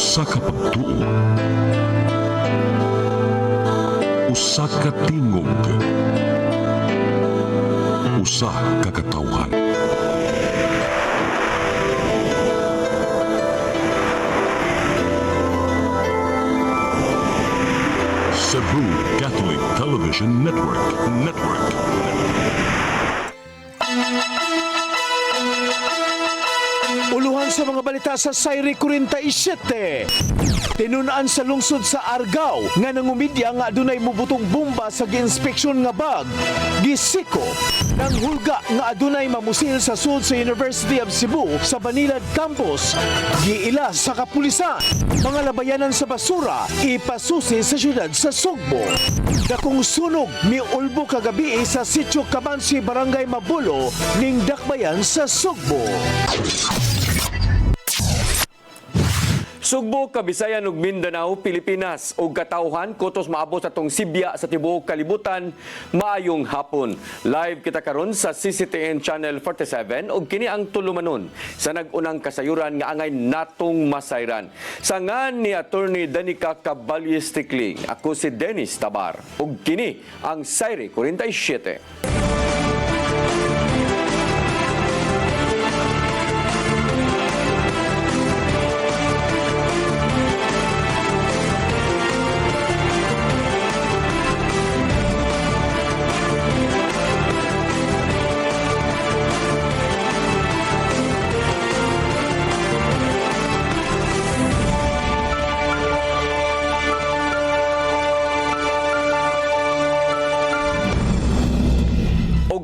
Usa ka pagtuo, usa ka tingog, usa ka katawhan. Cebu Catholic Television Network. Uluhan sa mga balita sa Sayri 47. Tinunaan sa lungsod sa Argao nga nangumidya nga adunay mubutong bomba sa ginspeksyon nga bag. Gisiko nang hulga nga adunay mamusil sa sud sa University of Cebu sa Banilad Campus. Giila sa kapulisan. Mga labayanan sa basura ipasusi sa syudad sa Sugbo. Dakong sunog miulbo kagabi sa Sitio Cabansi, Barangay Mabulo ning Dakbayan sa Sugbo. Sugbo, Kabisayan ug Mindanao, Pilipinas ug katawhan kutos maabot sa tong Sibya sa tibuok kalibutan. Maayong hapon. Live kita karon sa CCTN Channel 47 ug kini ang tulumanon sa nag-unang kasayuran nga angay natong masayran. Sa ngan ni Attorney Danica Caballo-Stikling, ako si Dennis Tabar ug kini ang Sayri 47.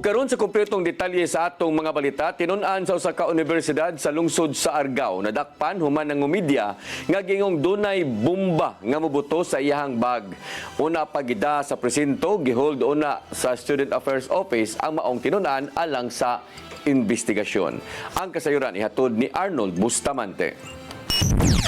Karon sa kumpletong detalye sa atong mga balita, tinun-an sa usa ka universidad sa lungsod sa Argao nadakpan human ng media nga gingong dunay bomba nga mobuto sa iyahang bag. Una pagida sa presinto, gihold una sa Student Affairs Office ang maong tinun-an alang sa investigasyon. Ang kasayuran ihatod ni Arnold Bustamante.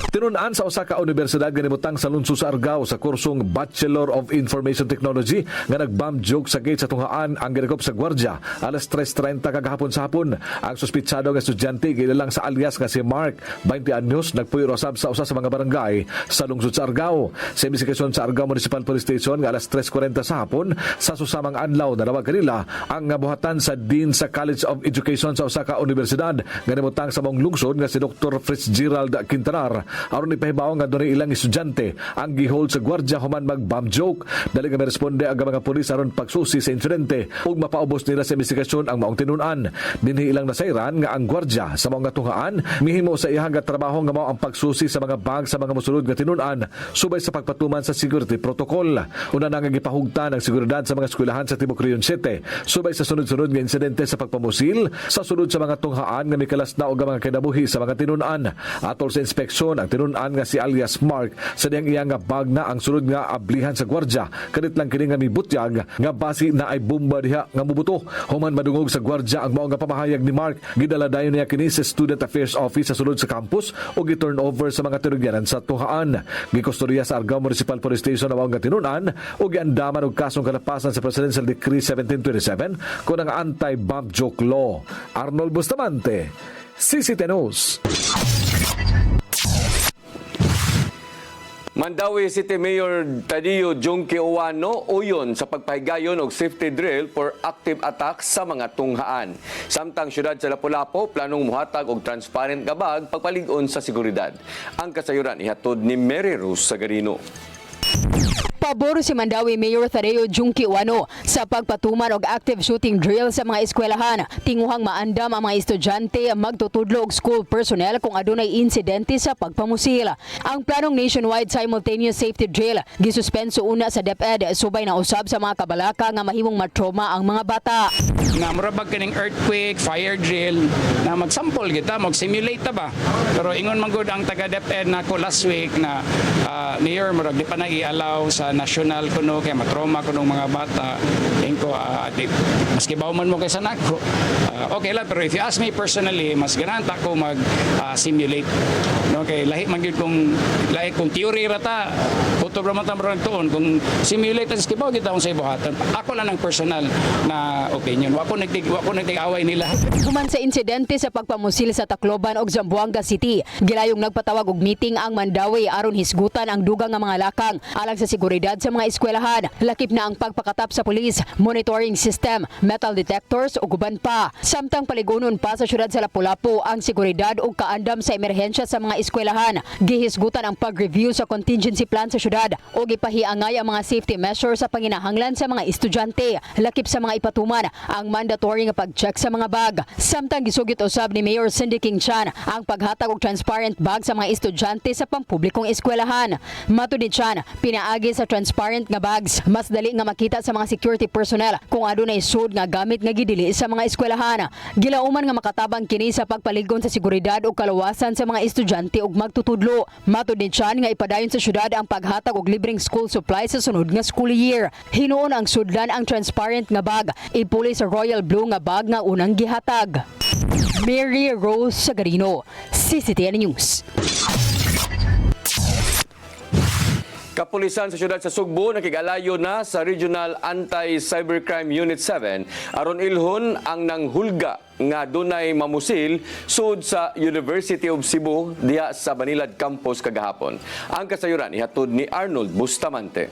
Tinun-an sa usa ka universidad nga nimutang sa lungsod sa Argao sa kursong Bachelor of Information Technology nga nag-bomb joke sa gate sa tunghaan ang ginagop sa gwardya alas 3:30 kagahapon sa hapon. Ang suspitsado nga estudyante gilalang sa alias nga si Mark, 20 anyos, nagpuyo sab sa usa sa mga barangay sa lungsod sa Argao. Sa investigasyon sa Argao Municipal Police Station nga alas 3:40 sa hapon sa susamang adlaw nawag kanila ang buhatan sa Dean sa College of Education sa usa ka universidad nga nimutang sa mong lungsod nga si Dr. Fitzgerald Quintanar. Aron ipahibaw nga dunay ilang estudyante ang gihold sa gwardya human mag-bomb joke. Dali nga responde ang mga pulis aron pagsusi sa insidente ug mapaubos nila sa investigasyon ang maong tinun-an. Dinhi ilang nasayran nga ang gwardya sa maong tunghaan mihimo sa iyang trabaho nga mao ang pagsusi sa mga bag sa mga mosulod nga tinun-an subay sa pagpatuman sa security protocol. Una na nga gipahugtan ang seguridad sa mga eskwelahan sa Tibuok Region City subay sa sunod-sunod nga insidente sa pagpamusil sa sulod sa mga tunghaan nga mikalas na og mga kinabuhi sa mga tinun-an. Atol sa inspeksyon ang tinun-an nga si alias Mark sa diyang iyang nga bag na ang sulod nga ablihan sa gwardya. Kanit lang kini nga mibutyag nga basi na ay bomba diha nga mubuto. Human madungog sa gwardya ang mao nga pamahayag ni Mark. Gidala dayon niya kini sa Student Affairs Office sa sulod sa campus o gi-turn over sa mga tinugyanan sa tunghaan. Gikustorya sa Argao Municipal Police Station ang nga tinun-an o giandaman og kasong kalapasan sa Presidential Decree 1727 kun ang anti-bomb joke law. Arnold Bustamante, CCTN News. Mandawi City Mayor Tadio Junque Uwano uyon sa pagpahigayon og safety drill for active attacks sa mga tunghaan. Samtang syudad sa Lapu-Lapu planong muhatag og transparent nga bag pagpalig-on sa seguridad. Ang kasayuran ihatod ni Mary Rose Sagarino. Pabor si Mandawi Mayor Tadeo Junque Uwano sa pagpatuman og active shooting drill sa mga eskwelahan. Tinguhang maandam ang mga estudyante magtutudlo og school personnel kung adunay insidente sa pagpamusil. Ang planong nationwide simultaneous safety drill gisuspenso una sa DepEd subay na usab sa mga kabalaka nga mahimong matrauma ang mga bata. Nga murabag kaning earthquake, fire drill na mag-sample kita, mag-simulate ta ba? Pero ingon man gud ang taga DepEd nako last week na Mayor murag di pa na i-allow sa national kuno kay matrauma kuno mga bata ko maski bawman mo kay sa nako okay lang, pero if you ask me personally mas gananta ko mag simulate no, kay lahi man gyud kung theory rata puto ra man tamron tuon kung simulate as kibaw kita sa ibuhatan. Ako lang ang personal na opinion, wa ko nagtig-away nila. Human sa insidente sa pagpamusil sa Tacloban ug Zamboanga City, gilayong nagpatawag og meeting ang Mandawi aron hisgutan ang dugang nga mga lakang alang sa seguridad sa mga eskwelahan. Lakip na ang pagpakatap sa pulis, monitoring system, metal detectors ug uban pa. Samtang paligunon pa sa syudad sa Lapu-Lapu ang seguridad ug kaandam sa emerhensya sa mga eskwelahan. Gihisgutan ang pag-review sa contingency plan sa syudad ug ipahiangay ang mga safety measures sa panginahanglan sa mga estudyante. Lakip sa mga ipatuman ang mandatory nga pag-check sa mga bag. Samtang gisugit usab ni Mayor Cindy King Chan ang paghatag og transparent bag sa mga estudyante sa pampublikong eskwelahan. Matud ni Chan, pinaagi sa transparent nga bags, mas dali nga makita sa mga security personnel kung adunay sud nga gamit nga gidili sa mga eskwelahan. Gilauman nga makatabang kini sa pagpaligon sa seguridad ug kaluwasan sa mga estudyante ug magtutudlo. Matud ni Chan nga ipadayon sa syudad ang paghatag og libreng school supplies sa sunod nga school year. Hinuon ang sudlan ang transparent nga bag, ipuli sa royal blue nga bag nga unang gihatag. Mary Rose Sagarino, CCTN News. Kapulisan sa syudad sa Sugbo nakigalayo na sa Regional Anti-Cybercrime Unit 7 aron ilhon ang nanghulga nga dunay mamusil sud sa University of Cebu diha sa Banilad Campus kagahapon. Ang kasayuran ihatod ni Arnold Bustamante.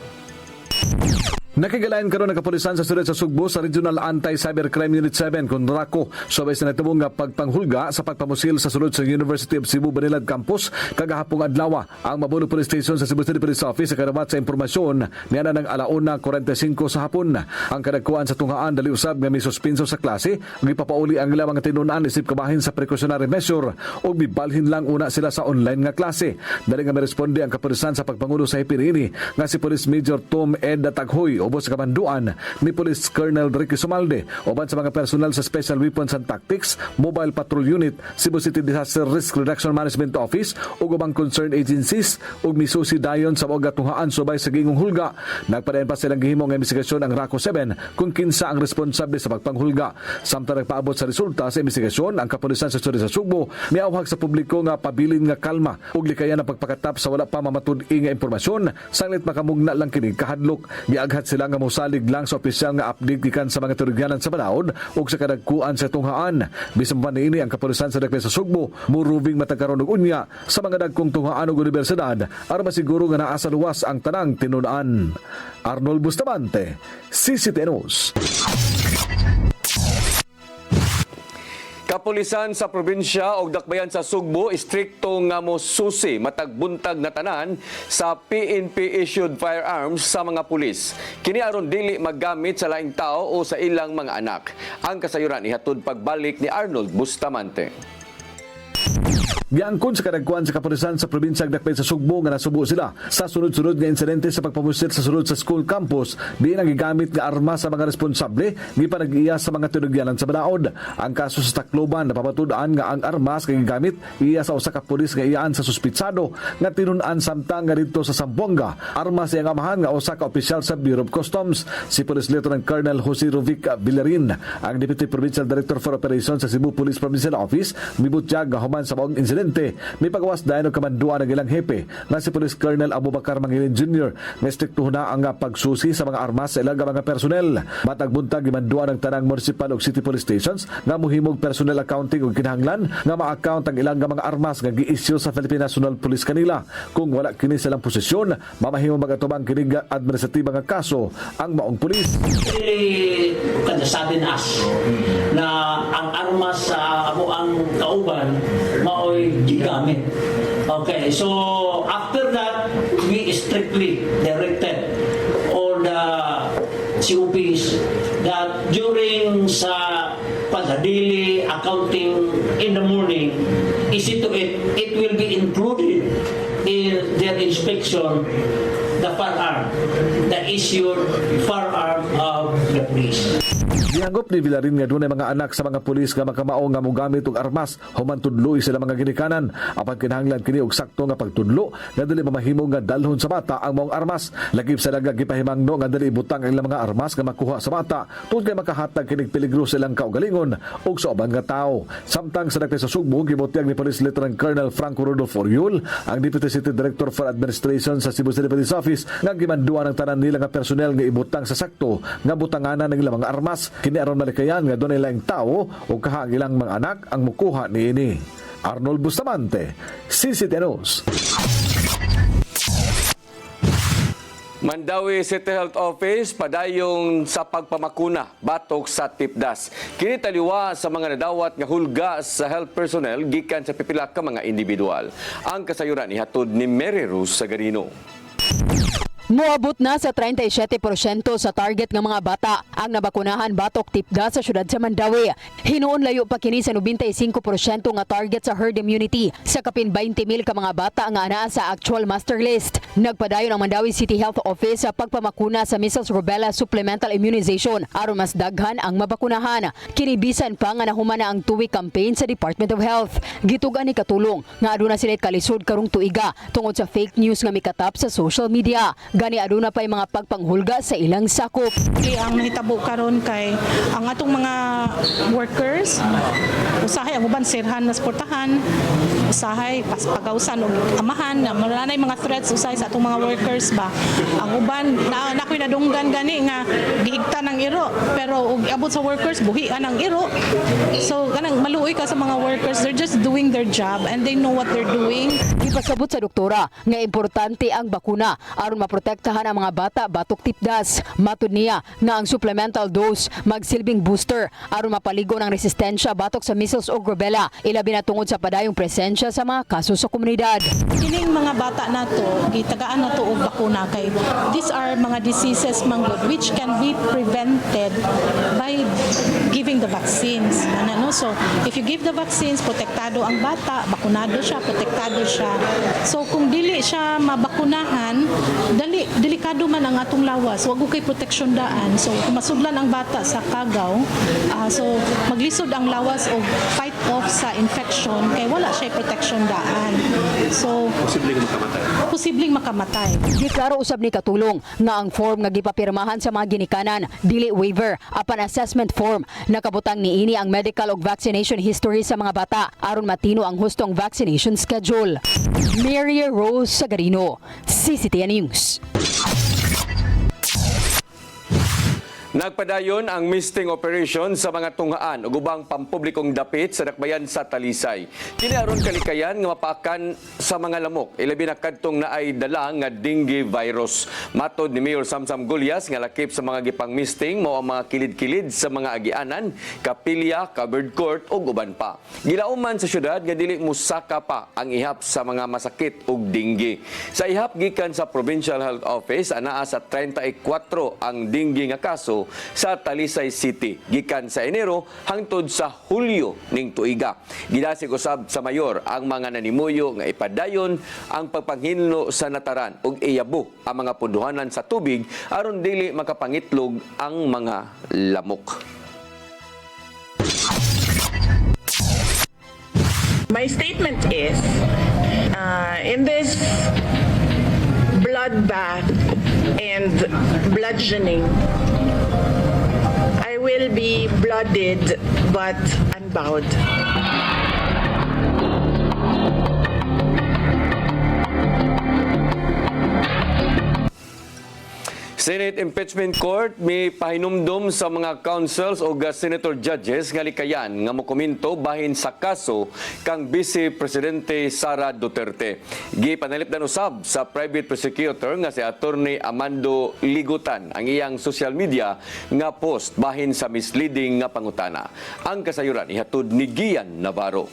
Nakigalayan karon ng kapulisan sa syudad sa Sugbo sa Regional Anti-Cybercrime Unit 7 kung Draco sabay sa natubong nga pagpanghulga sa pagpamusil sa sulod sa University of Cebu Banilad Campus kagahapong adlaw. Ang Mabuno Police Station sa Cebu City Police Office sa kadapat sa impormasyon niana ng 1:45 sa hapon. Ang kadagkuan sa tunghaan dali usab nga may suspenso sa klase ug ipapauli ang ilang mga tinunan isip kabahin sa precautionary measure ug bibalhin lang una sila sa online nga klase. Dali nga meresponde ang kapulisan sa pagpangulo sa hipin nga si Police Major Tom Ed Taghoy ubos sa kamanduan ni Police Colonel Ricky Sumalde uban sa mga personal sa Special Weapons and Tactics Mobile Patrol Unit, Cebu City Disaster Risk Reduction Management Office ug ubang concerned agencies ug misusi dayon sa mga tunghaan subay sa gingong hulga. Nagpadayon pa silang gihimo nga investigasyon ang RACO 7 kung kinsa ang responsable sa pagpanghulga. Samtang nagpaabot sa resulta sa investigasyon, ang kapulisan sa syudad sa Sugbo miawhag sa publiko nga pabilin nga kalma ug likayan ang pagpakatap sa wala pa mamatud-i nga impormasyon sanglit makamugna lang kini kahadlok. Giaghat sila nga mosalig lang sa opisyal nga update gikan sa mga turigyanan sa banaod ug sa kadagkuan sa tunghaan. Bisan pa niini ang kapulisan sa Dakbayan sa Sugbo murubing matagkaron og unya sa mga dagkong tunghaan ug universidad aron masiguro nga naa sa luwas ang tanang tinun-an. Arnold Bustamante, CCTN News. Kapulisan sa probinsya o Dakbayan sa Sugbo, istrikto nga mo susi matag buntag na tanan sa PNP-issued firearms sa mga pulis. Kini aron dili maggamit sa laing tao o sa ilang mga anak. Ang kasayuran ihatod pagbalik ni Arnold Bustamante. Giangkon sa kadagkuan sa kapulisan sa probinsyang Dakbayan sa Sugbo nga nasubo sila sa sunod-sunod nga insidente sa pagpamusil sa sulod sa school campus di nang gigamit nga arma sa mga responsable gipanag-iya sa mga tinugyanan sa banaod. Ang kaso sa Tacloban napapatud-an nga ang armas kay gigamit iya sa usa ka pulis nga iyaan sa suspitsado nga tinun-an samtang nga didto sa Zamboanga. Armas iyang amahan nga usa ka opisyal sa Bureau of Customs, si Police Lieutenant Colonel Jose Rovic Villarin. Ang Deputy Provincial Director for Operations sa Cebu Police Provincial Office mibutyag nga human sa maong insidente. May pagawas dayon og kamanduan ng ilang hepe nga si Police Colonel Abubakar Mangilin Jr. nga istriktuhon na ang pagsusi sa mga armas sa ilang mga personnel. Matag buntag gimanduan ng tanang municipal ug city police stations nga muhimog personnel accounting ug kinahanglan nga ma-account ang ilang mga armas nga gi-issue sa Philippine National Police kanila. Kung wala kini silang posisyon, mamahimong magatubang kini administratiba nga kaso ang maong pulis. Really kadasadin us na ang armas sa amo ang kauban maoy gigamit. Okay, so after that, we strictly directed all the COPs that during sa daily accounting in the morning, it will be included in their inspection the firearm, the issued firearm of the police. Gihangop ni Villarin nga dunay mga anak sa mga pulis nga makamao nga mogamit og armas human tudloy sila mga ginikanan apan kinahanglan kini og sakto nga pagtudlo nga dili mamahimo nga dalhon sa bata ang maong armas. Lagip sa laga gipahimangno nga dili ibutang ang ilang mga armas nga makuha sa bata tungod kay makahatag kining peligro sa ilang kaugalingon ug sa uban nga tawo. Samtang sa dakay sa Sugbo gibutyag ni Police Lieutenant Colonel Franco Rodolfo Oriol, ang Deputy City Director for Administration sa Cebu City Police Office, nga gimanduan ang tanan nila nga personel nga ibutang sa sakto nga butanganan ng ilang mga armas kini aron malikayan nga dunay laing tawo o kaha ang ilang mga anak ang mukuha niini. Arnold Bustamante, CCTV News. Mandawi City Health Office padayong sa pagpamakuna batok sa tipdas. Kini taliwa sa mga nadawat nga hulga sa health personnel gikan sa pipila ka mga individual. Ang kasayuran ihatod ni Mary Rose Sagarino. Moabot na sa 37% sa target ng mga bata ang nabakunahan batok tipda sa syudad sa Mandawi. Hinuon layo pa kini sa 95% nga target sa herd immunity sa kapin 20,000 ka mga bata nga anaa sa actual master list. Nagpadayon ang Mandawi City Health Office sa pagpamakuna sa measles rubella supplemental immunization aron mas daghan ang mabakunahan. Kini bisan pa nga nahuman na ang two-week campaign sa Department of Health. Gitugan ni katulong nga aduna sila kalisod karong tuiga tungod sa fake news nga mikatap sa social media. Gani aduna pay mga pagpanghulga sa ilang sakop. Ang nahitabo karon kay ang atong mga workers usahay ang uban sirhan na sportahan, usahay pagausan og amahan na maranay mga threats usahay sa atong mga workers ba. Ang uban na koy nadunggan gani nga gihigta ng iro pero og abot sa workers buhian ang iro. So kanang maluoy ka sa mga workers, they're just doing their job and they know what they're doing. Gipasabot sa doktora nga importante ang bakuna aron maprotektahan ang mga bata batok tipdas. Matud niya nga ang supplemental dose magsilbing booster aron mapaligo ng resistensya batok sa measles o rubella, ilabi na tungod sa padayong presensya sa mga kaso sa komunidad. Kining mga bata nato gitagaan nato og bakuna kay these are mga diseases manggod which can be prevented by giving the vaccines. Ano? So if you give the vaccines, protektado ang bata, bakunado siya, protektado siya. So kung dili siya mabakunahan, delikado man ang atong lawas, wag kay proteksyon daan. So kung masudlan ang bata sa kagaw, so maglisod ang lawas og fight off sa infection kay wala siya proteksyon daan. So posibleng makamatay. Giklaro usab ni katulong nga ang form nga gipapirmahan sa mga ginikanan dili waiver apan assessment form. Nakabutang niini ang medical ug vaccination history sa mga bata aron matino ang hustong vaccination schedule. Mary Rose Sagarino, CCTV News. Nagpadayon ang misting operation sa mga tunghaan ug ubang pampublikong dapit sa dakbayan sa Talisay. Kini aron kalikayan nga mapakan sa mga lamok, ilabi na kadtong naay dala nga dengue virus. Matod ni Mayor Samsam Gulyas nga lakip sa mga gipang misting mao ang mga kilid-kilid sa mga agianan, kapilya, covered court ug uban pa. Gilauman sa syudad nga dili musaka pa ang ihap sa mga masakit ug dengue. Sa ihap gikan sa Provincial Health Office anaa sa 34 ang dengue nga kaso sa Talisay City gikan sa Enero hangtod sa Hulyo ning tuiga. Gidasig usab sa mayor ang mga nanimuyo nga ipadayon ang pagpanghinlo sa nataran ug iyabo ang mga punduhanan sa tubig aron dili makapangitlog ang mga lamok. My statement is, in this bloodbath and bludgeoning, I will be blooded but unbowed. Senate Impeachment Court may pahinumdum sa mga councils o senator judges nga likayan nga mokomento bahin sa kaso kang Vice Presidente Sara Duterte. Gipanalipdan usab sa private prosecutor nga si Attorney Amando Ligutan ang iyang social media nga post bahin sa misleading nga pangutana. Ang kasayuran ihatod ni Gian Navarro.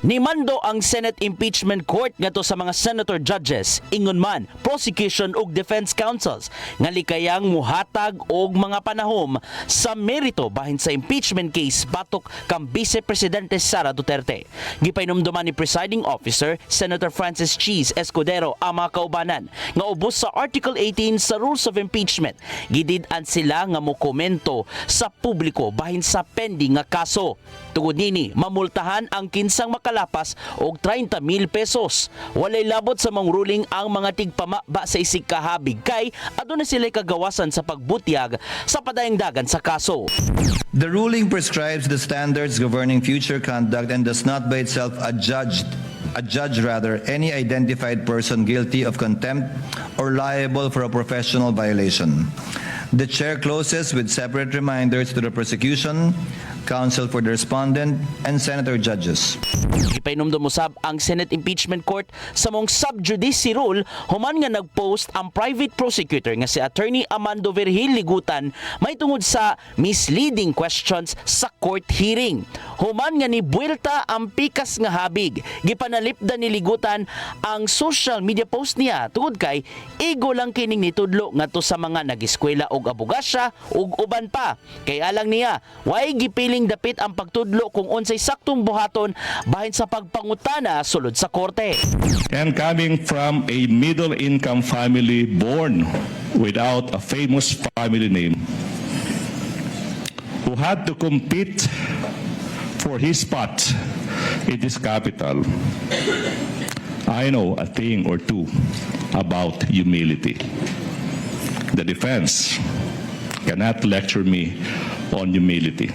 Nimando ang Senate Impeachment Court ngadto sa mga senator judges, ingon man prosecution ug defense counsels nga likayang muhatag og mga panahom sa merito bahin sa impeachment case batok kang Vice Presidente Sara Duterte. Gipainumduman ni presiding officer Senator Francis Cheese Escudero ang mga kaubanan nga ubos sa Article 18 sa Rules of Impeachment. Gidid-an sila nga mokomento sa publiko bahin sa pending nga kaso. Tungod nini, mamultahan ang kinsang makalapas og 30,000 pesos. Walay labot sa mga ruling ang mga tigpamaba sa isig kahabig kay aduna sila kagawasan sa pagbutyag sa padayang-dagan sa kaso. The ruling prescribes the standards governing future conduct and does not by itself adjudge any identified person guilty of contempt or liable for a professional violation. The chair closes with separate reminders to the prosecution, counsel for the respondent, and senator judges. Ipainomdom usab ang Senate Impeachment Court sa mong sub judice rule human nga nagpost ang private prosecutor nga si Attorney Amando Virgil Ligutan may tungod sa misleading questions sa court hearing. Human nga ni buwelta ang pikas nga habig. Gipanalipdan ni Ligutan ang social media post niya tungod kay igo lang kining nitudlo ngadto sa mga nag-eskwela og abogasya ug uban pa. Kay alang niya, way gipiling dapit ang pagtudlo kung unsay saktong buhaton bahin sa pagpangutana sulod sa korte. And coming from a middle-income family born without a famous family name, who had to compete for his spot in this capital, I know a thing or two about humility. The defense cannot lecture me on humility.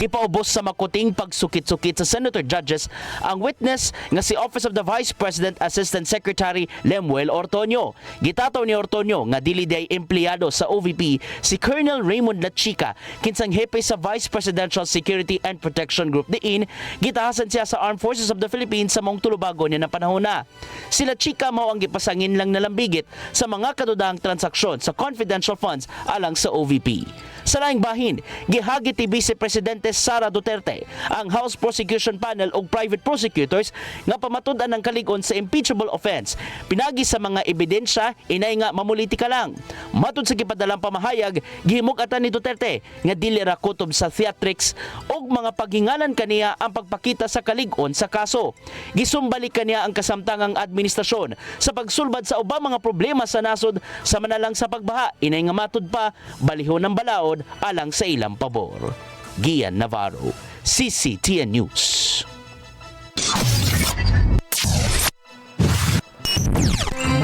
Ipaubos sa makuting pagsukit-sukit sa senator judges ang witness nga si Office of the Vice President Assistant Secretary Lemuel Ortonio. Gitataw ni Ortonio nga dili day empleyado sa OVP si Colonel Raymond Lachica kinsang hepe sa Vice Presidential Security and Protection Group diin gitahasan siya sa Armed Forces of the Philippines sa mong tulubago niya na panahon na. Si Lachica mao ang gipasangin lang nalambigit sa mga kadudahang transaksyon sa confidential funds alang sa OVP. Sa laing bahin, gihagit ni Vice Presidente Sara Duterte ang House Prosecution Panel og private prosecutors nga pamatud-an ng kaligon sa impeachable offense. Pinagi sa mga ebidensya, inay nga mamulitika lang. Matud sa gipadalang pamahayag, gihimug-atan ni Duterte nga dili ra kutob sa theatrics og mga paghingalan kaniya ang pagpakita sa kaligon sa kaso. Gisumbalik kaniya ang kasamtangang administrasyon sa pagsulbad sa ubang mga problema sa nasod sa manalang sa pagbaha. Inay nga matud pa, balihon ng balaod alang sa ilang pabor. Gian Navarro, CCTN News.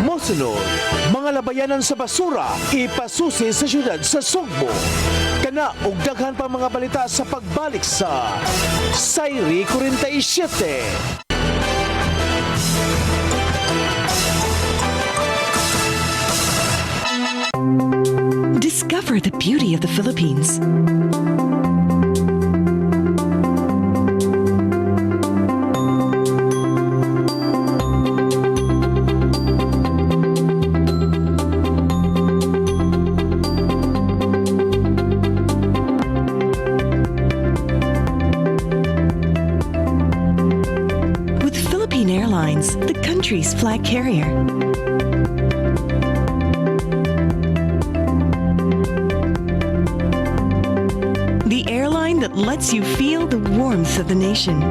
Mosunod, mga labayanan sa basura, ipasusi sa syudad sa Sugbo. Kana og daghan pa mga balita sa pagbalik sa Sayri 47. Discover the beauty of the Philippines. With Philippine Airlines, the country's flag carrier. The airline that lets you feel the warmth of the nation.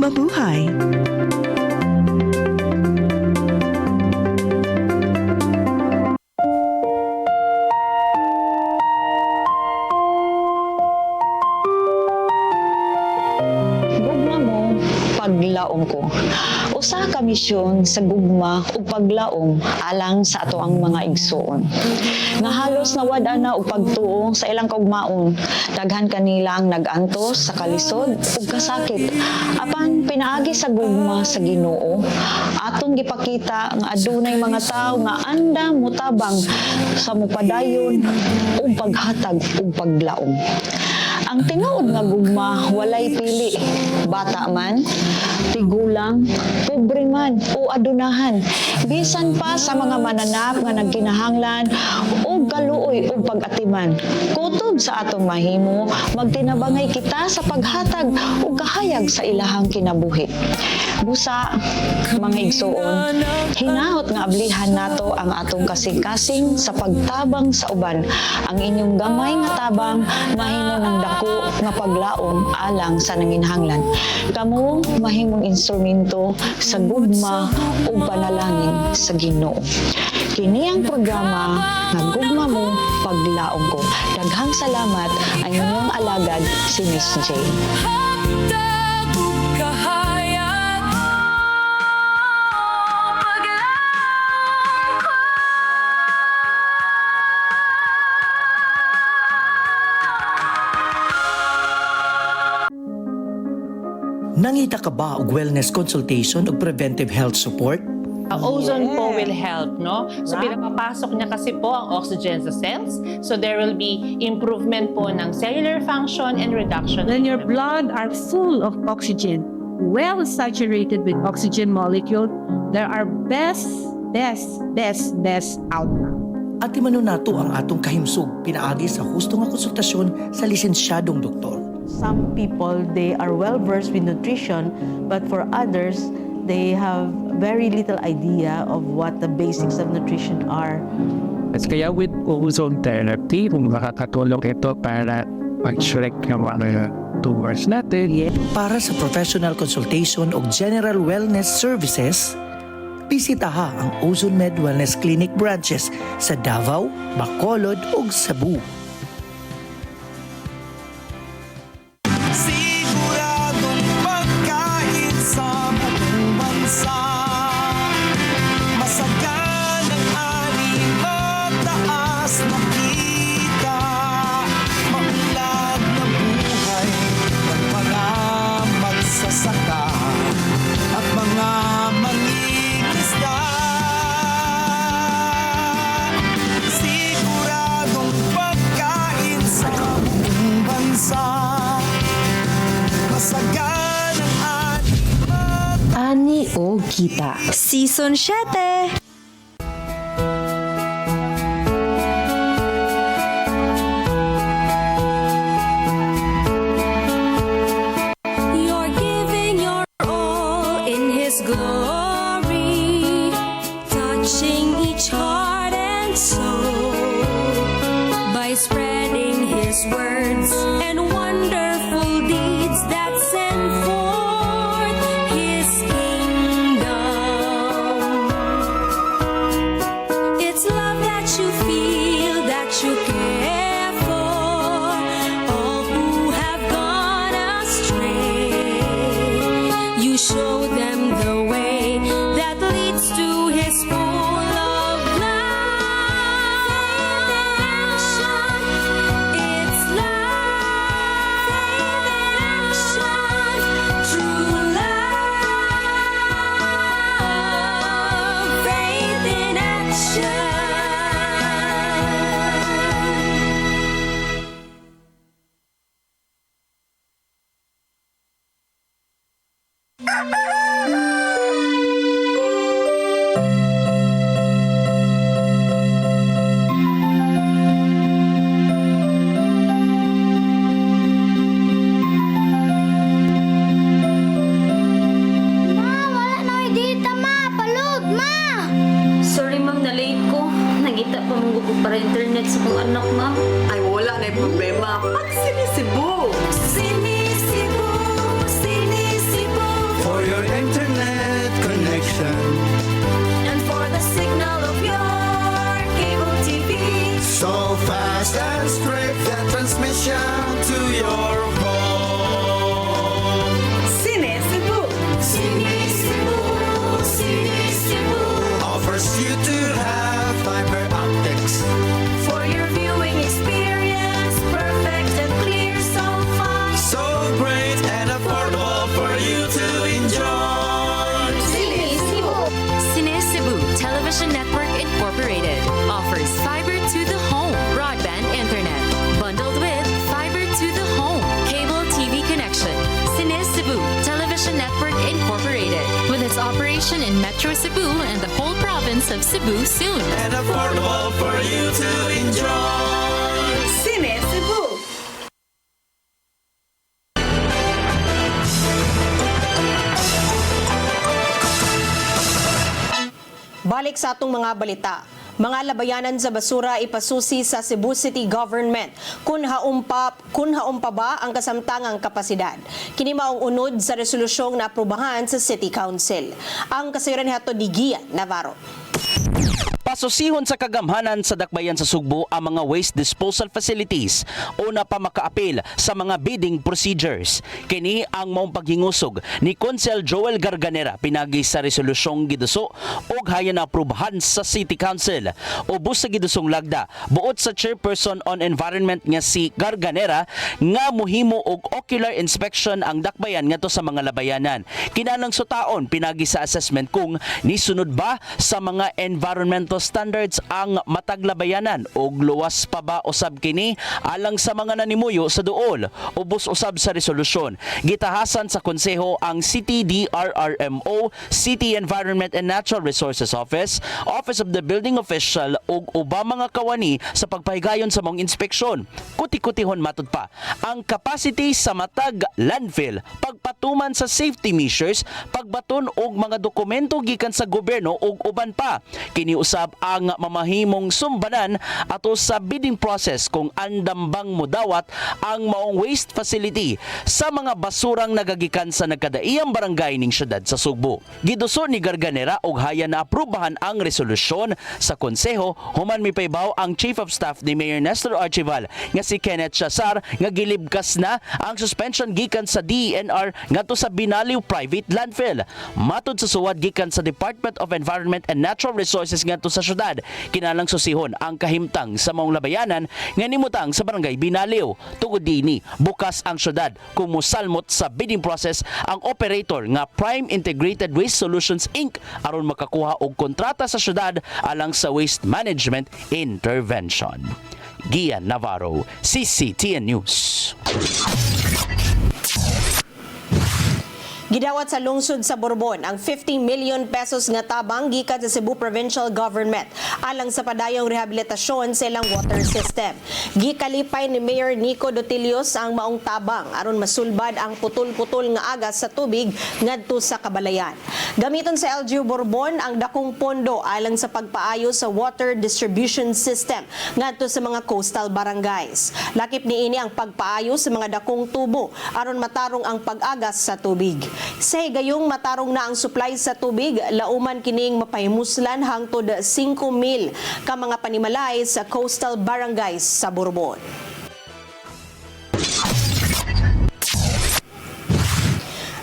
Mabuhay! Paglaom ko. Usa ka misyon sa gugma ug paglaom alang sa ato ang mga igsoon. Nga halos nawad-an na og pagtuo sa ilang kaugmaon, daghan kanila ang nag-antos sa kalisod ug kasakit. Apan pinaagi sa gugma sa Ginoo, aton gipakita nga adunay mga tawo nga andam mutabang sa mupadayon ug paghatag ug paglaom. Ang tinuod nga gugma walay pili, bata man, tigulang, pobre man o adunahan. Bisan pa sa mga mananap nga nagkinahanglan o galuoy o pag-atiman. Kutob sa atong mahimo, magtinabangay kita sa paghatag o kahayag sa ilahang kinabuhi. Busa, mga igsuon, hinahot nga ablihan nato ang atong kasing-kasing sa pagtabang sa uban. Ang inyong gamay nga tabang mahimo ng dako nga paglaom alang sa nanginhanglan. Kamo mahimong instrumento sa gugma o panalangin sa Ginoo. Kini ang programa nga gugma mo paglaom ko. Daghang salamat ang inyong alagad si Miss J. Nangita ka ba og wellness consultation o preventive health support? Ozone po will help, no? So pinapapasok niya kasi po ang oxygen sa cells. So there will be improvement po ng cellular function and reduction. Then your blood are full of oxygen, well saturated with oxygen molecule. There are best outcome. At imano nato ang atong kahimsog pinaagi sa husto nga konsultasyon sa lisensyadong doktor. Some people, they are well versed with nutrition, but for others, they have very little idea of what the basics of nutrition are. At kaya with ozone therapy, kung makakatulong ito para mag-shrek yung mga tumors natin. Para sa professional consultation o general wellness services, bisitaha ang Ozone Med Wellness Clinic branches sa Davao, Bacolod ug Cebu. Siguradong pagkain sa buong bansa. Masaganang ani, mataas na kita. Maunlad na buhay ng mga magsasaka at mga mangingisda. Siguradong pagkain sa buong bansa. Masaganang Ani o Kita. Season 7. You're giving your all in His glory, touching each heart and soul by spreading His words and wonderful deeds that send forth His kingdom. It's love that you feel, that you care for all who have gone astray. You show them the way that leads to His full of life. It's love, faith in action, true love, faith in action. Sorry ma'am, na-late ko. Nangita pa mong gusto para internet sa kong anak ma'am. Ay, wala na yung problema. Pag sinisibo. Sinisibo, sinisibo. for your internet connection. And for the signal of your cable TV. So fast and straight that transmission to your home. Sinisibo. Sinisibo, sinisibo. Offers you to have fiber optics. For your viewing experience, perfect and clear, so fine. So great and affordable for you to enjoy. Sinisibu Television Network Incorporated offers fiber to the home broadband internet bundled with fiber to the home starts operation in Metro Cebu and the whole province of Cebu soon. And affordable for you to enjoy. Cine Cebu. Balik sa atong mga balita. Mga labayanan sa basura ipasusi sa Cebu City Government kun haum pa ba ang kasamtangang kapasidad. Kini maong unod sa resolusyong naaprubahan sa City Council. Ang kasayuran hato ni Gian Navarro. Pasusihon sa kagamhanan sa dakbayan sa Sugbo ang mga waste disposal facilities o na pa makaapil sa mga bidding procedures. Kini ang maong paghingusog ni Consel Joel Garganera pinagi sa resolusyong giduso o hayan na aprubahan sa City Council. Ubos sa gidusong lagda, buot sa Chairperson on Environment nga si Garganera nga muhimo og ocular inspection ang dakbayan ngadto sa mga labayanan. Kinahanglan sutaon pinagi sa assessment kung nisunod ba sa mga environmental standards ang matag labayanan og luwas pa ba usab kini alang sa mga nanimuyo sa duol. Ubos usab sa resolusyon, gitahasan sa konseho ang City DRRMO, City Environment and Natural Resources Office, Office of the Building Official ug ubang mga kawani sa pagpahigayon sa mga inspeksyon. Kuti-kutihon matud pa ang capacity sa matag landfill, pagpatuman sa safety measures, pagbaton og mga dokumento gikan sa gobyerno ug uban pa. Kini usab ang mamahimong sumbanan ato sa bidding process kung andam bang modawat ang maong waste facility sa mga basurang nagagikan sa nagkadaiyang barangay ning syudad sa Sugbo. Giduso ni Garganera og hayan na aprubahan ang resolusyon sa konseho human mipaybaw ang Chief of Staff ni Mayor Nestor Archival nga si Kenneth Chazar nga gilibkas na ang suspension gikan sa DENR ngadto sa Binaliw Private Landfill. Matud sa suwad gikan sa Department of Environment and Natural Resources ngadto sa syudad, kinalang susihon ang kahimtang sa maong labayanan nga nimutang sa barangay Binaliw. Tungod dinhi, bukas ang syudad kung mosalmot sa bidding process ang operator nga Prime Integrated Waste Solutions Inc. aron makakuha og kontrata sa syudad alang sa waste management intervention. Gian Navarro, CCTN News. Gidawat sa lungsod sa Borbon ang 50 million pesos nga tabang gikan sa Cebu Provincial Government alang sa padayong rehabilitasyon sa ilang water system. Gikalipay ni Mayor Nico Dotilios ang maong tabang aron masulbad ang putol-putol nga agas sa tubig ngadto sa Kabalayan. Gamiton sa LGU Borbon ang dakong pondo alang sa pagpaayo sa water distribution system ngadto sa mga coastal barangays. Lakip niini ang pagpaayo sa mga dakong tubo aron matarong ang pag-agas sa tubig. Sa higayong matarong na ang supply sa tubig, lauman kining mapahimuslan hangtod 5,000 ka mga panimalay sa coastal barangays sa Borbon.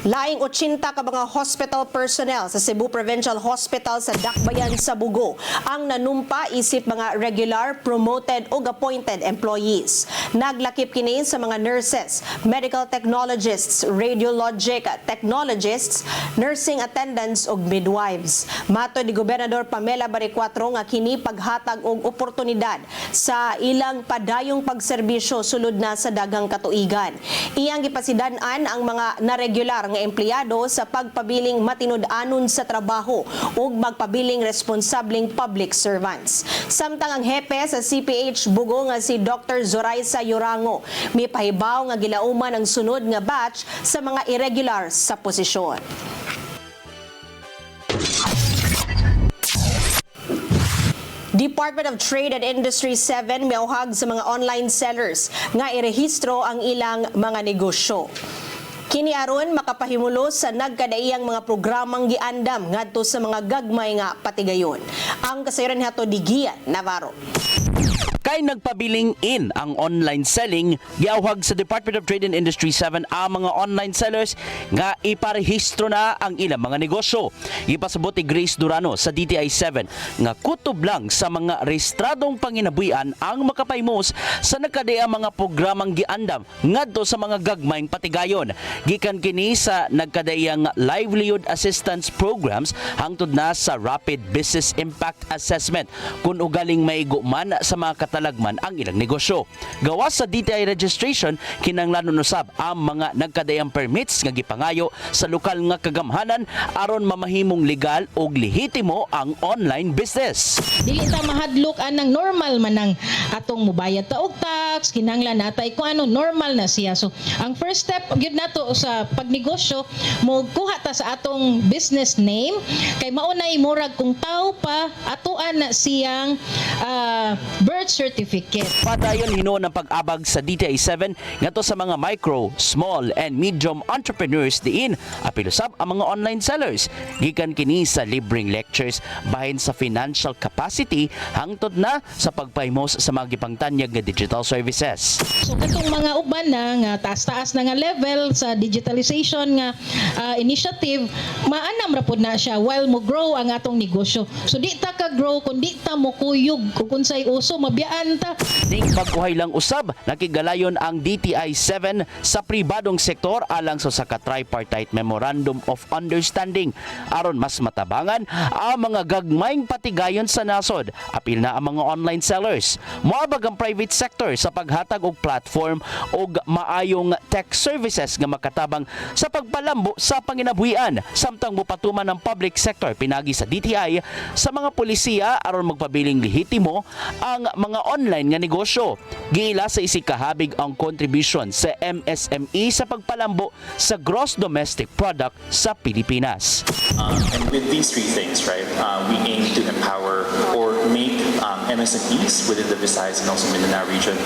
Laing 80 ka mga hospital personnel sa Cebu Provincial Hospital sa Dakbayan sa Bugo ang nanumpa isip mga regular, promoted o appointed employees. Naglakip kini sa mga nurses, medical technologists, radiologic technologists, nursing attendants ug midwives. Mato ni Gobernador Pamela Baricuatro nga kini paghatag og oportunidad sa ilang padayong pagserbisyo sulod na sa daghang katuigan. Iyang gipasidan-an ang mga naregular nga empleyado sa pagpabiling matinud-anon sa trabaho ug magpabiling responsableng public servants. Samtang ang hepe sa CPH Bugo nga si Dr. Zoraisa Yorango mipahibaw nga gilauman ang sunod nga batch sa mga irregular sa posisyon. Department of Trade and Industry 7 miauhag sa mga online sellers nga irehistro ang ilang mga negosyo. Kini aron makapahimulo sa nagkadaiyang mga programang giandam ngadto sa mga gagmay nga patigayon. Ang kasayran hato di Gian Navarro. Kay nagpabiling in ang online selling, giawhag sa Department of Trade and Industry 7 ang mga online sellers nga iparehistro na ang ilang mga negosyo. Ipasabot ni Grace Durano sa DTI 7 nga kutob lang sa mga rehistradong panginabuhian ang makapaymos sa nagkadaiyang mga programang giandam ngadto sa mga gagmayng patigayon. Gikan kini sa nagkadaiyang livelihood assistance programs hangtod na sa rapid business impact assessment kun ugaling maigo man sa mga matalagman ang ilang negosyo. Gawas sa DTI registration, kinahanglan usab ang mga nagkadayang permits nga gipangayo sa lokal nga kagamhanan aron mamahimong legal ug lehitimo ang online business. Dili ta mahadlok anang normal man ang atong mubayad ta og tax, kinahanglan natay kung ano normal na siya. So ang first step gyud nato sa pagnegosyo mo kuha ta sa atong business name kay mao na imurag kung tao pa atuan na siyang birth certificate. Padayon hinuon ang pag-abag sa DTI 7 ngadto sa mga micro, small and medium entrepreneurs diin apil usab ang mga online sellers. Gikan kini sa libreng lectures bahin sa financial capacity hangtod na sa pagpahimos sa mga gipangtanyag nga digital services. So katong mga uban na nga taas-taas na nga level sa digitalization nga initiative, maanam ra pud na siya while mo grow ang atong negosyo. So di ta ka grow kun di ta mo kuyog kung unsay uso mabiyaan ta. Ning pagbuhay lang usab, nakigalayon ang DTI 7 sa pribadong sektor alang sa tripartite Memorandum of Understanding aron mas matabangan ang mga gagmayng patigayon sa nasod. Apil na ang mga online sellers. Moabag ang private sector sa paghatag og platform og maayong tech services nga makatabang sa pagpalambo sa panginabuhian samtang mupatuman ng public sector pinagi sa DTI sa mga polisiya aron magpabiling lehitimo ang mga online nga negosyo. Giila sa isikahabig ang contribution sa MSME sa pagpalambo sa gross domestic product sa Pilipinas. And with these three things, right, we aim to empower or make MSMEs within the Visayas and also Mindanao region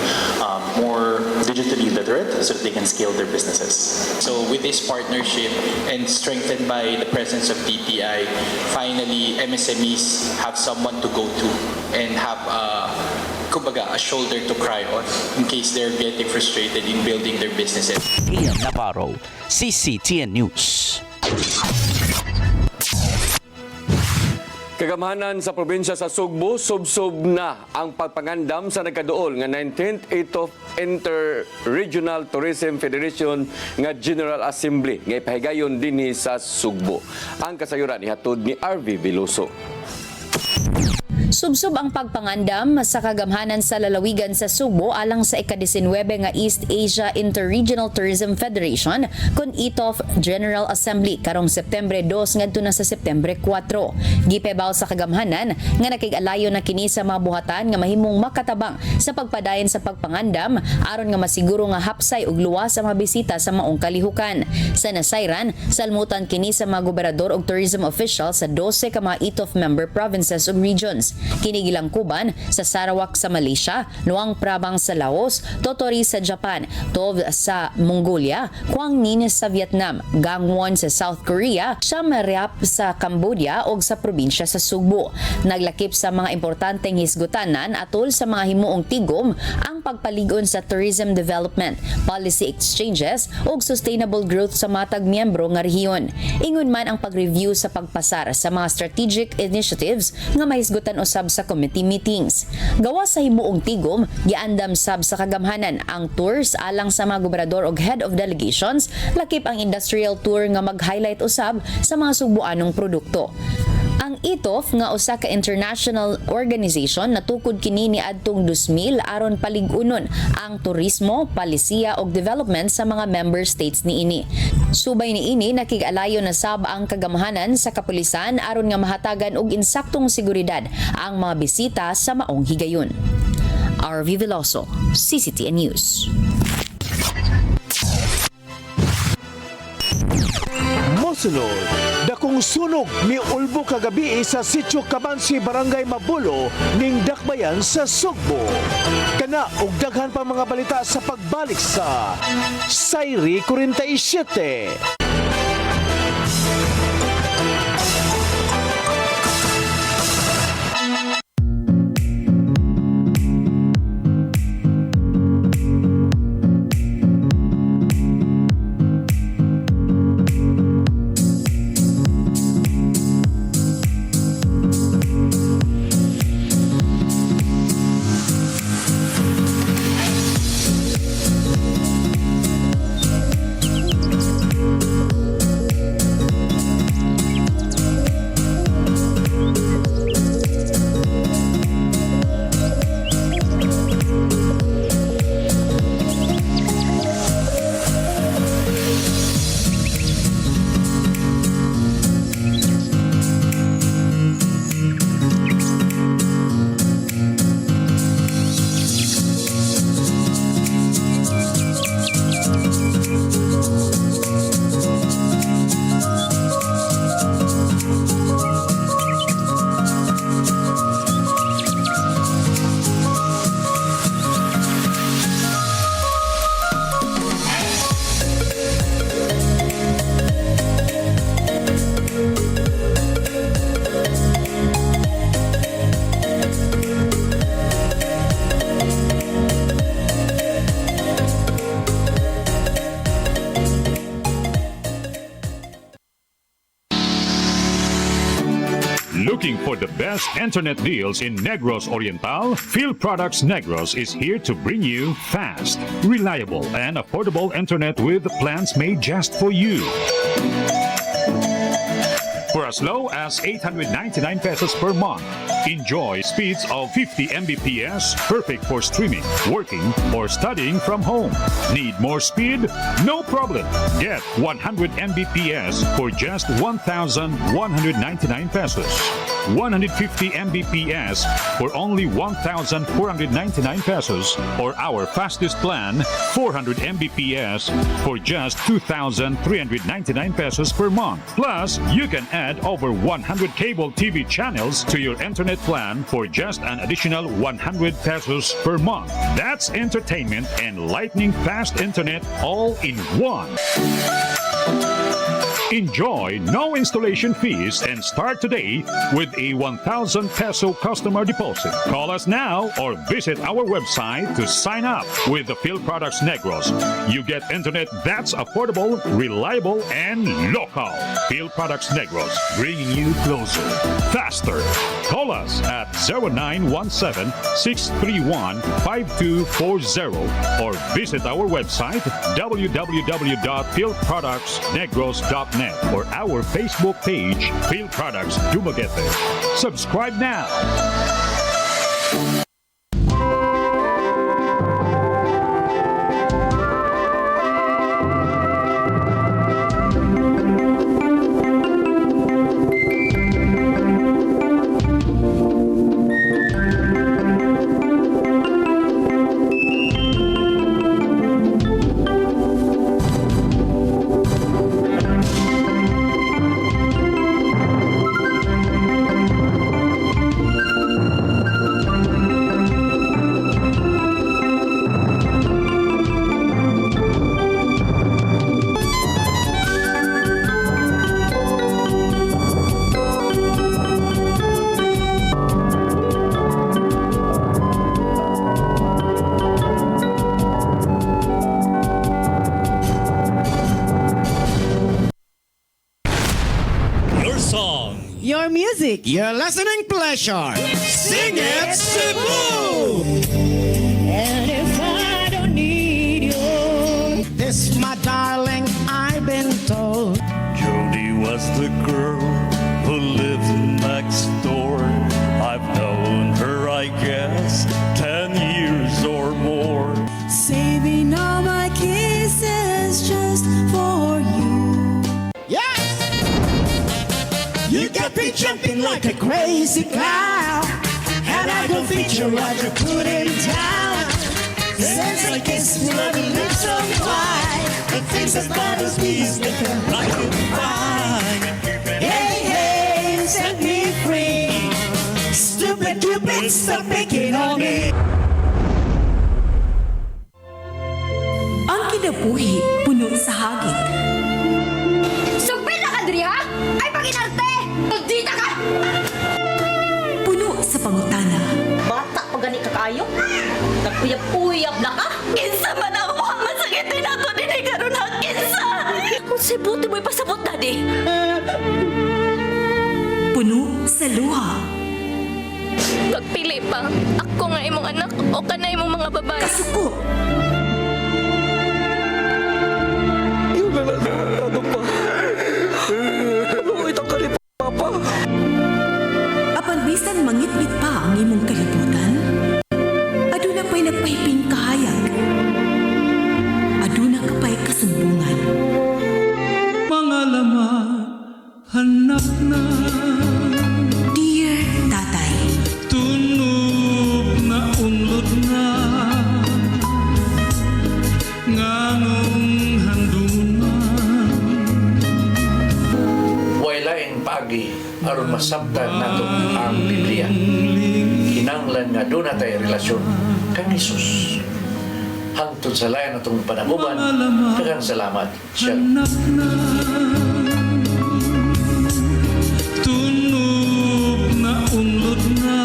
more digitally literate so that they can scale their businesses. So with this partnership and strengthened by the presence of DTI, finally MSMEs have someone to go to and have kumbaga, a shoulder to cry on in case they're getting frustrated in building their businesses. Ian Navarro, CCTN News. Kagamhanan sa probinsya sa Sugbo, subsob na ang pagpangandam sa nagkaduol nga 19th Ito Inter-Regional Tourism Federation nga General Assembly nga ipahigayon dinhi sa Sugbo. Ang kasayuran ihatod ni RV Veloso. Subsob ang pagpangandam sa kagamhanan sa lalawigan sa Sugbo alang sa ika-19 nga East Asia Inter-Regional Tourism Federation kun ITOF General Assembly karong Septembre 2 ngadto na sa Septembre 4. Gipebaw sa kagamhanan nga nakig-alayo na kini sa mga buhatan nga mahimong makatabang sa pagpadayon sa pagpangandam aron nga masiguro nga hapsay ug luwas sa mga bisita sa maong kalihukan. Sa nasayran, salmutan kini sa mga gobernador ug tourism officials sa 12 ka mga ITOF member provinces ug regions. Kinigilang Kuban sa Sarawak sa Malaysia, Luang Prabang sa Laos, Totori sa Japan, Tov sa Mongolia, Quang Ninh sa Vietnam, Gangwon sa South Korea, Siem Reap sa Cambodia ug sa probinsya sa Sugbo. Naglakip sa mga importanteng hisgutanan atol sa mga himuong tigom ang pagpaligon sa tourism development, policy exchanges ug sustainable growth sa matag miyembro nga rehiyon. Ingon man ang pag-review sa pagpasar sa mga strategic initiatives nga mahisgutan usab sa committee meetings. Gawa sa himuong tigom, giandam sab sa kagamhanan ang tours alang sa mga gobernador ug head of delegations, lakip ang industrial tour nga mag-highlight usab sa mga Sugboanong produkto. Ang ITOF nga usa ka international organization natukod kini ni adtong 2000 aron paligunon ang turismo, palisiya ug development sa mga member states niini. Subay niini nakig-alayo na sab ang kagamhanan sa kapulisan aron nga mahatagan og insaktong seguridad ang mga bisita sa maong higayon. RV Veloso, CCTN News. Mosunod, dakong sunog ni Ulbo kagabi sa Sitio Cabansi, Barangay Mabulo, ning Dakbayan sa Sugbo. Kana og daghan pa mga balita sa pagbalik sa Sayri 47. Looking for the best internet deals in Negros Oriental? Field Products Negros is here to bring you fast, reliable, and affordable internet with plans made just for you. For as low as 899 pesos per month, enjoy speeds of 50 Mbps, perfect for streaming, working, or studying from home. Need more speed? No problem. Get 100 Mbps for just 1,199 pesos. 150 Mbps for only 1,499 pesos, or our fastest plan, 400 Mbps for just 2,399 pesos per month. Plus, you can add over 100 cable TV channels to your internet plan for just an additional 100 pesos per month. That's entertainment and lightning fast internet all in one. Enjoy no installation fees and start today with a 1,000 peso customer deposit. Call us now or visit our website to sign up with the Field Products Negros. You get internet that's affordable, reliable, and local. Field Products Negros, bringing you closer, faster. Call us at 0917-631-5240 or visit our website www.fieldproductsnegros.net or our Facebook page, Field Products Dumaguete. Subscribe now. Your music, your listening pleasure. Sing it, Cebu! And if I don't need you, this, my darling, I've been told. Jody was the girl who lived next door. I've known her, I guess, 10 years or more. Saving all my kisses just for you. Yes! You got me jumping like a crazy clown, and I don't think you're right to put it down. Since I kiss you, love your lips on wine, the things that bothers me is looking like a fine. Hey, hey, set me free. Stupid Cupid, stop picking on me. Ang kinabuhi, puno sa hagit. Sugpil na ka, Dria! Ay, pag-inarte! Magdita ka! Puno sa pangutana. Bata pa gani ka kayo? Nagpuyab-puyab na ka? Kinsa man ako ang masakitin ako din ay karoon na kinsa! Kung si buti mo'y pasabot na di. Puno sa luha. Pagpili pa, ako nga imong anak o ka na imong mga babae. Kasuko. Yung ano pa? Ano itang kalip, Papa? Apan bisan mangit-ngit pa ang imong kalibutan, aduna pa'y nagpahiping kahayag. Aduna ka pa'y kasumbungan. Mga laman, hanap na. Dear Tatay, Tunog na unlod na. Nganong handuman. Wailaing pagi aron masabtan nato ang Biblia. Kinanglan nga doon natay relasyon kang Jesus. Hangtod sa layan natong panaguban, daghang salamat. Shalom. Tunog na unlod na.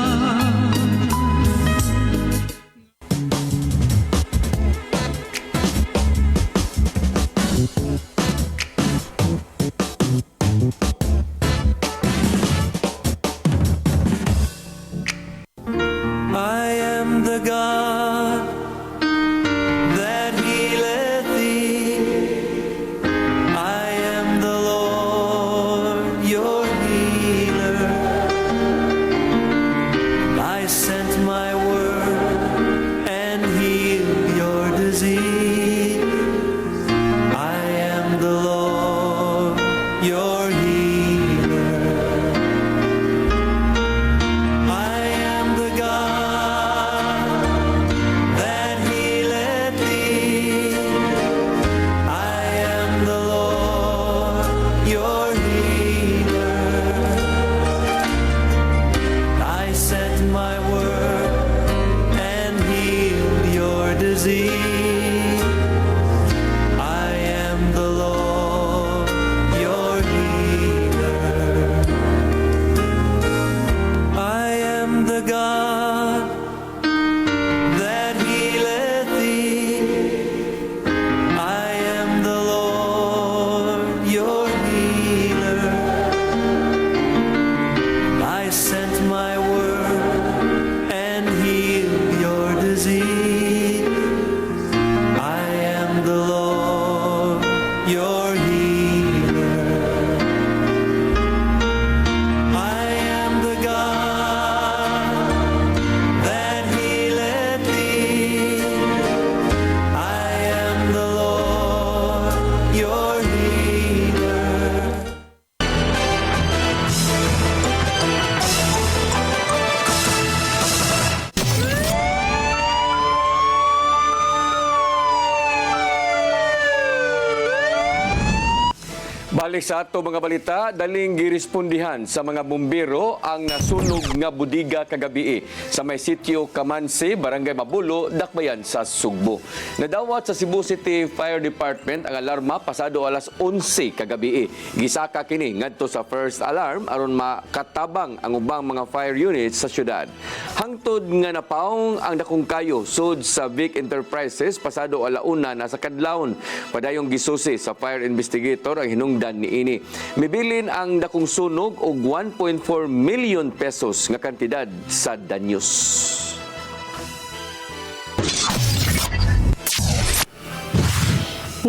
Balik sa ato mga balita, daling girespondihan sa mga bumbero ang nasunog nga budiga kagabi sa may sitio Kamansi, Barangay Mabulo, Dakbayan sa Sugbo. Nadawat sa Cebu City Fire Department ang alarma pasado alas 11 kagabi. Gisaka kini ngadto sa first alarm aron makatabang ang ubang mga fire units sa syudad. Hangtod nga napaong ang dakong kayo sud sa Vic Enterprises pasado alauna na sa kadlawon. Padayong gisusi sa fire investigator ang hinungdan niini. Mibilin ang dakong sunog og 1.4 million pesos nga kantidad sa danyos.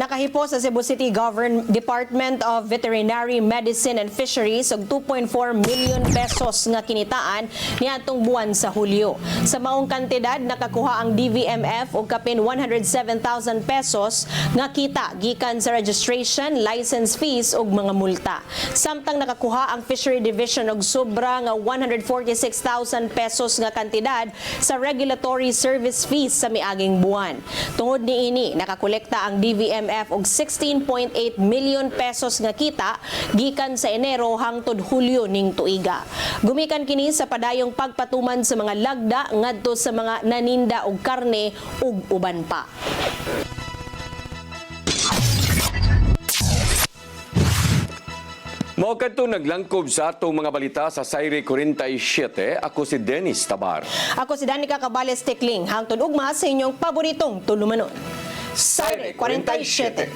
Nakahipo sa Cebu City Department of Veterinary Medicine and Fisheries og 2.4 million pesos nga kinitaan niadtong buwan sa Hulyo. Sa maong kantidad nakakuha ang DVMF og kapin 107,000 pesos nga kita gikan sa registration, license fees ug mga multa. Samtang nakakuha ang Fishery Division og sobra nga 146,000 pesos nga kantidad sa regulatory service fees sa miaging buwan. Tungod niini nakakolekta ang DVMF og 16.8 million pesos nga kita gikan sa Enero hangtod Hulyo ning tuiga. Gumikan kini sa padayong pagpatuman sa mga lagda ngadto sa mga naninda og karne ug uban pa. Mao kadto naglangkob sa atong mga balita sa Sayre 47. Ako si Dennis Tabar. Ako si Danica Cabales Tekling, hangtod ugma sa inyong paboritong tulumanon. Sayre 47.